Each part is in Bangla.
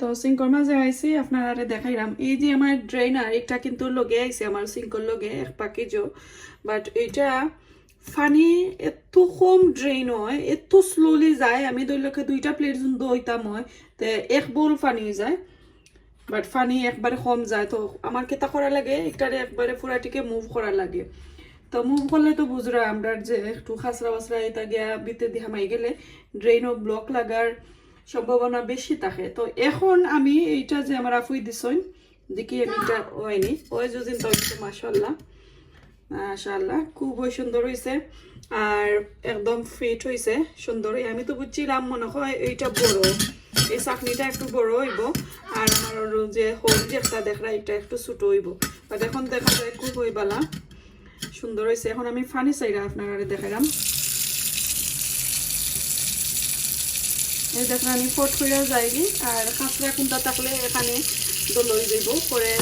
তো সিঙ্কর মাঝে আইসি আপনারা দেখাইলাম এই যে আমার ড্রেনার এটা কিন্তু লগে আইছে আমার সিঙ্কর লগে এক প্যাকেজও বাট এটা ফানি এত কম ড্রেন হয় এত স্লোলি যায় আমি দইলকে 2টা প্লেট যুন দইতাম হয় তে এক বোল ফানি যায় বাট ফানি একবারে কম যায় তো আমার কেতা করা লাগে একটারে একবারে পুরাটিকে মুভ করা লাগে তো মুভ করলে তো বুঝরা আমরা যে একটু খাসরা বাসরা এটা গিয়া বিতে দিয়ে হামাই গেলে ড্রেনও ব্লক লাগার সম্ভাবনা বেশি থাকে তো এখন আমি এইটা যে আমার আফুই দিছইন দেখি আমি এটা হয়নি ওই যদিন তো মাশাআল্লাহ মাশাআল্লাহ খুবই সুন্দর হয়েছে আর একদম ফিট হয়েছে সুন্দরই আমি তো বুঝছিলাম মনে হয় এইটা বড় এই চাকনিটা একটু বড় হইব আর আমার যে হোল যে একটা দেখরা এটা একটু ছোট হইব বাট এখন দেখা যায় খুব হইবালা সুন্দর হয়েছে এখন আমি ফানি চাইরা আপনারা দেখাইলাম এই দেখেন আমি ফট করে যাইগি আর খাসরা কুন্তা থাকলে এখানে দলই যাইব পরে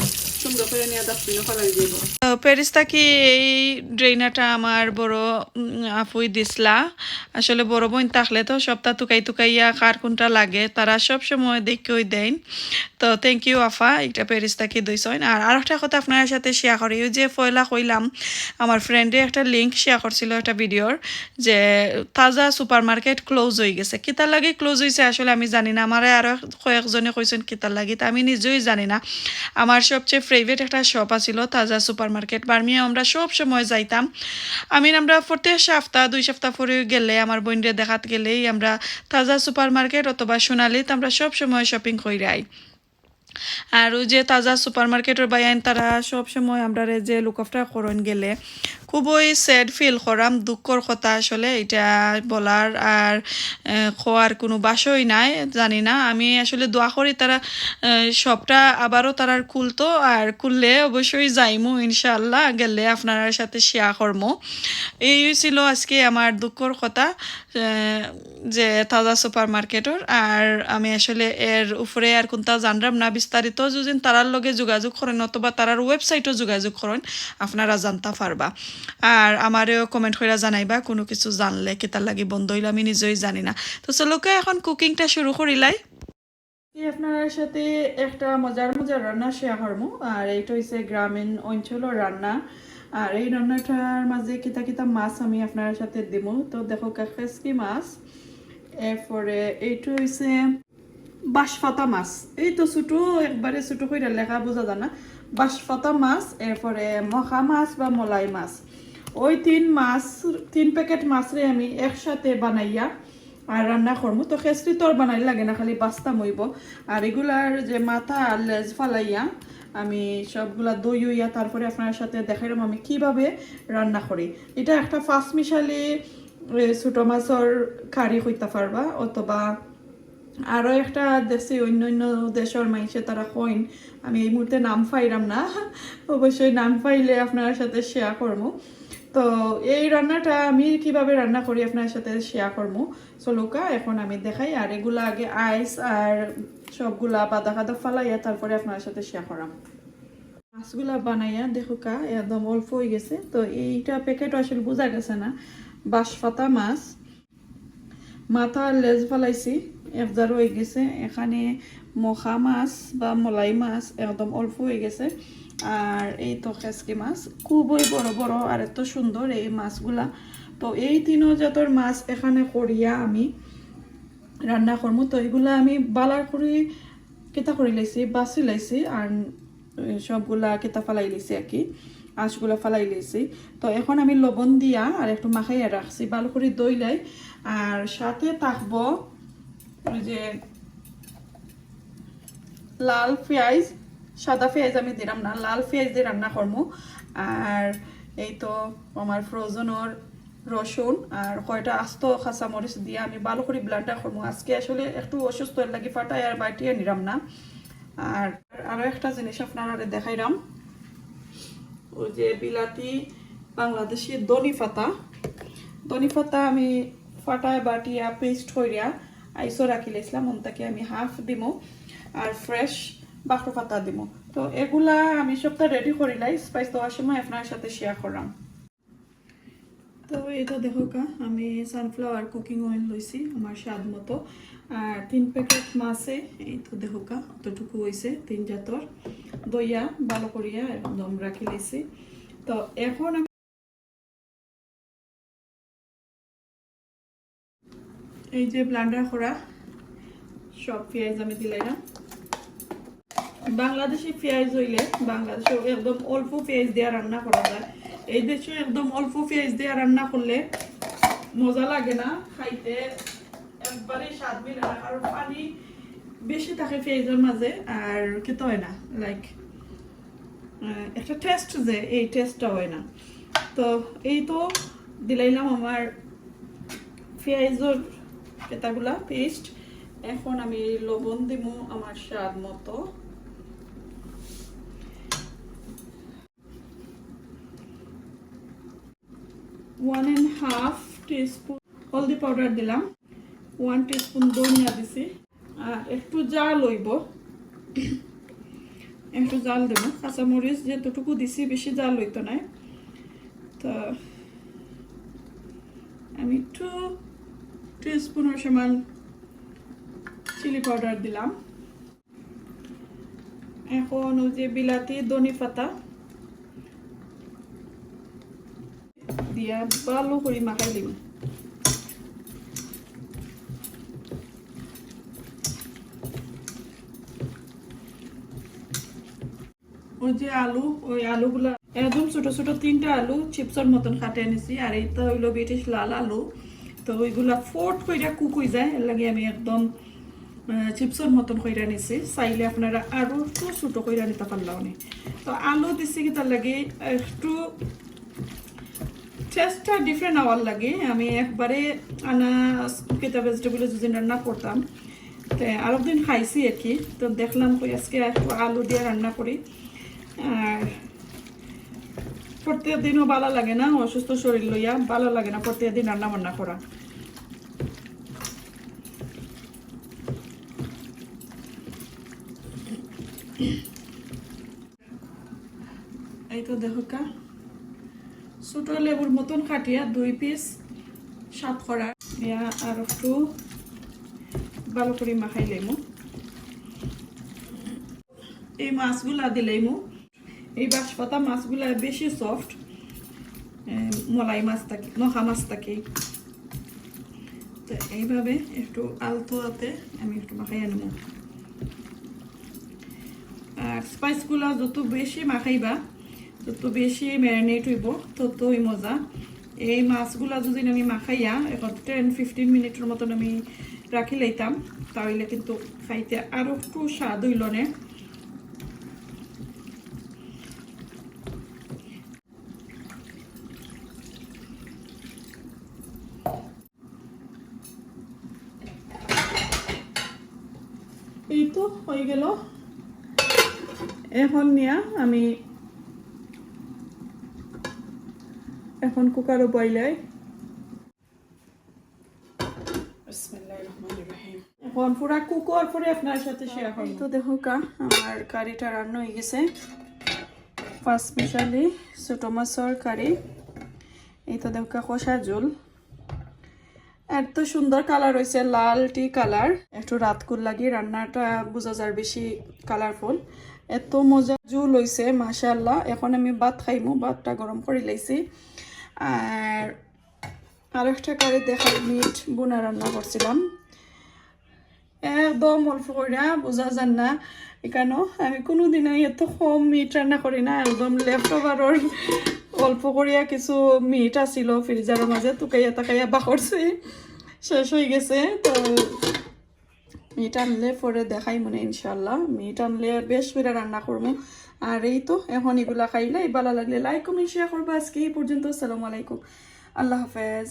সুন্দর করে নিয়ে ডাস্টবিনে ফেলাই যাইব প্যারিসটা কি এই ড্রেনারটা আমার বড় আফুই দিসলা আসলে বড় বোন থাকলে তো সপ্তাহ টুকাইয়া কার কোনটা লাগে তারা সব সময় দেখেই দেন তো থ্যাংক ইউ আফা এটা প্যারিসটা কি দইছেন আর আরেকটা কথা আপনার সাথে শেয়ার করি যে ফয়লা কইলাম আমার ফ্রেন্ডে একটা লিংক শেয়ার করছিল একটা ভিডিওর যে তাজা সুপার মার্কেট ক্লোজ হয়ে গেছে কিতার লাগে ক্লোজ হয়েছে আসলে আমি জানি না আমার আরো কয়েকজনে কইছেন কিতার লাগে তা আমি নিজেই জানি না আমার সবচেয়ে ফেভারিট একটা শপ আছিল তাজা সুপার মার্কেট বার্মিয়া আমরা সব সময় যাইতাম আমরা প্রত্যেক সপ্তাহ 2 সপ্তাহ পরে গেলে আমার বোনরে দেখাত গেলেই আমরা তাজা সুপার মার্কেট অথবা সোনালিতে আমরা সব সময় শপিং কইরাই আর ওই যে তাজা সুপার মার্কেটের বাইন তারা সব সময় আমরা যে লুক আফটার করন গেলে খুবই স্যাড ফিল করাম দুঃখর কথা আসলে এটা বলার আর খোয়ার কোনো বাসই নাই জানি না আমি আসলে দোয়া করি তারা সবটা আবারও তারা খুলতো আর খুললে অবশ্যই যাইমু ইনশাআল্লাহ গেলে আপনার সাথে শেয়ার করবো এই ছিল আজকে আমার দুঃখর কথা যে তাজা সুপার মার্কেটের আর আমি আসলে এর উপরে আর কোনটা জানলাম না বিস্তারিত যদি তারার লগে যোগাযোগ করেন অথবা তারার ওয়েবসাইটও যোগাযোগ করেন আপনারা জানতে পারবা আর আমারও কমেন্ট করে জানাইবা কোনো কিছু জানলে কেতার লাগি বন্ধ হইলে আমি নিজেই জানি না তো চলোকে এখন কুকিংটা শুরু করিলাই আপনার সাথে একটা মজার রান্না শেয়ার করবো আর এইটা হচ্ছে গ্রামীণ অঞ্চলের রান্না আর এই রান্নাটার মাঝে কিতা কিতা মাছ আমি আপনার সাথে দিব তো দেখো কাকেসকি মাছ এরপরে এইটা হচ্ছে বাঁশপাতা মাছ এই তো ছোট একবারে ছোট করে লেখা বোঝা যায় না বাঁশপাতা মাছ এরপরে মখা মাছ বা মলাই মাছ ওই 3 প্যাকেট মাছরে আমি একসাথে বানাইয়া আর রান্না করবো তো খেসরি তো আর বানাই লাগে না খালি বাস্তা মইব আর এগুলার যে মাথা আর লেজ ফালাইয়া আমি সবগুলা দই হইয়া তারপরে আপনার সাথে দেখাইলাম আমি কিভাবে রান্না করি এটা একটা ফার্স্ট মিশালি ছোট মাছের কারি হইতে পারবা অথবা আরও একটা দেশে অন্য দেশের মানুষে তারা কইন আমি এই মুহূর্তে নাম পাইলাম না অবশ্যই নাম পাইলে আপনার সাথে শেয়ার করবো তো এই রান্নাটা আমি কিভাবে রান্না করি আপনার সাথে শেয়ার করবো চলুকা এখন আমি দেখাই আর এগুলা আগে আইস আর সবগুলা বাদা কাদা ফালাইয়া তারপরে আপনার সাথে শেয়ার করাম মাছগুলা বানাইয়া দেখুকা একদম অল্প হয়ে গেছে তো এইটা প্যাকেট আসলে বোঝা গেছে না বাঁশপাতা মাছ মাথা লেজ ফালাইছি একজার হয়ে গেছে এখানে মখা মাছ বা মলাই মাছ একদম অল্প হয়ে গেছে আর এই তো খেসকি মাছ খুবই বড় বড় আর এত সুন্দর এই মাছগুলা তো এই 3 জাতের মাছ এখানে করিয়া আমি রান্না করবো তো এগুলা আমি বালার করি কেতা করে লাইছি বাছি লাইছি আর সবগুলা কেতা ফালাই লাইছি আর কি আঁশগুলা ফালাই লাইছি তো এখন আমি লবণ দিয়া আর একটু মাখাইয়া রাখছি ভালো করে দইলাই আর সাথে থাকবো ওই যে লাল পেঁয়াজ সাদা পেঁয়াজ আমি দিলাম না লাল পেঁয়াজ দিয়ে রান্না করবো আর এই তো আমার ফ্রোজেনের রসুন আর কয়টা আস্ত কাঁচা মরিচ দিয়ে আমি ভালো করে ব্লেন্ডার করবো আজকে আসলে একটু অসুস্থ লাগি ফাটাই আর বাটিয়ে নিলাম না আর আরো একটা জিনিস আপনারা দেখাইলাম ওই যে বিলাতি বাংলাদেশি ধনি পাতা আমি ফাটায় বাটিয়া পেস্ট করিয়া আইসো রাখি লাইছিলাম ওনটাকে আমি হাফ দিব আর ফ্রেশ বাকরো পাতা দিব তো এগুলা আমি সবটা রেডি করিলাই স্পাইস দেওয়ার সময় আপনার সাথে শেয়ার করলাম তো এই তো দেখো কা আমি সানফ্লাওয়ার কুকিং অয়েল লইছি আমার স্বাদ মতো আর 3 প্যাকেট মাছে এই তো দেখো কা অতটুকু হইছে 3 জাতর দইয়া ভালো করিয়া একদম রাখি লইছি তো এখন এই যে ব্লেন্ডার করা সব পেঁয়াজ আমি দিলাম বাংলাদেশি পেঁয়াজ হইলে বাংলাদেশে একদম অল্প পেঁয়াজ দিয়ে রান্না করা যায় এই দেশে একদম অল্প পেঁয়াজ দিয়ে রান্না করলে মজা লাগে না খাইতে একবারে স্বাদ মিলে না কারণ পানি বেশি থাকে পেঁয়াজের মাঝে আর খেতে হয় না লাইক একটা টেস্ট যে এই টেস্টটা হয় না তো এই তো দিলাইলাম আমার পেঁয়াজের কেতাগুলা পেস্ট এখন আমি লবণ দিব আমার স্বাদ মতো ওয়ান এন্ড হাফ টিস্পুন হলদি পাউডার দিলাম 1 টিস্পুন ধনিয়া দিছি আর একটু জাল হইব একটু জাল দেব কাঁচামরিচ যেতটুকু দিছি বেশি জাল হইতো না তো আমি 2 টিস্পুনের সমান চিলি পাউডার দিলাম এখন ওই যে বিলাতি ধনে পাতা দিয়া ভালো করে মাখাই দিব ওই যে আলু ওই আলুগুলা একদম ছোট ছোট 3টা আলু চিপসের মতন কাটে এনেছি আর এইটা হইলো ব্রিটিশ লাল আলু তো ওইগুলা ফোট কইরা কুক হয়ে যায় এর লাগে আমি একদম চিপসের মতন কইরা নিছি চাইলে আপনারা আরো একটু ছোট কইরা নিতে পারলাম তো আলু দিছি কি তার লাগে একটু টেস্টটা ডিফারেন্ট হওয়ার লাগে আমি একবারে আনা কেতা ভেজিটেবল যদি রান্না করতাম তো আরো দিন খাইছি আর কি তো দেখলাম কই আজকে একটু আলু দিয়ে রান্না করি আর প্রত্যেক দিনও ভালো লাগে না অসুস্থ শরীর লইয়া ভালো লাগে না প্রত্যেক দিন রান্না বান্না করা এই তো দেখো কা ছোট লেবুর মতন কাটিয়া 2 পিস সাত করা আর একটু ভালো করে মাখাই লাইমু এই মাছগুলা দিলাইমু এই বাঁশপাতা মাছগুলা বেশি সফট মলাই মাছ থাকে নখা মাছ থাকে তো এইভাবে একটু আলতো হাতে আমি একটু মাখাই আনবো আর স্পাইসগুলা যত বেশি মাখাইবা তত বেশি ম্যারিনেট হইব ততই মজা এই মাছগুলা যদি আমি মাখাইয়া এখন 10-15 মিনিটের মতন আমি রাখি লাইতাম তাহলে কিন্তু খাইতে আরো একটু স্বাদ হইল না এই তো হয়ে গেল এখন নিয়া আমি এখন কুকারও বইলাই এখন পুরা কুকার পরে আপনার সাথে শেয়ার করব তো দেখো কা আমার কারিটা রান্না হয়ে গেছে পাঁচ মিশালি ছোট মাছের কারি এই তো দেখো কা কষা ঝোল এত সুন্দর কালার হয়েছে লাল টি কালার একটু রাতকুর লাগি রান্নাটা বোঝা যায় বেশি কালারফুল এত মজা ঝোল হয়েছে মাশাআল্লাহ এখন আমি ভাত খাইমু ভাতটা গরম করে লাইছি আর একটা কারি দেখাই মিট বোনা রান্না করছিলাম একদম অল্প করে বোঝা যান না এখানে আমি কোনোদিনও এত কম মিট রান্না করি না একদম লেফট ওভারের অল্প করিয়া কিছু মিট আছিল ফ্রিজারের মাঝে টুকাইয়া তাকাইয়া বাকরছি শেষ হয়ে গেছে তো মিট আনলে পরে দেখাই মনে ইনশাল্লাহ মিট আনলে বেশ করে রান্না করবো আর এই তো এখন এগুলা খাইলে ভালো লাগলে লাইক কমেন্ট শেয়ার করবো আজকে এই পর্যন্ত আসসালামু আলাইকুম আল্লাহ হাফেজ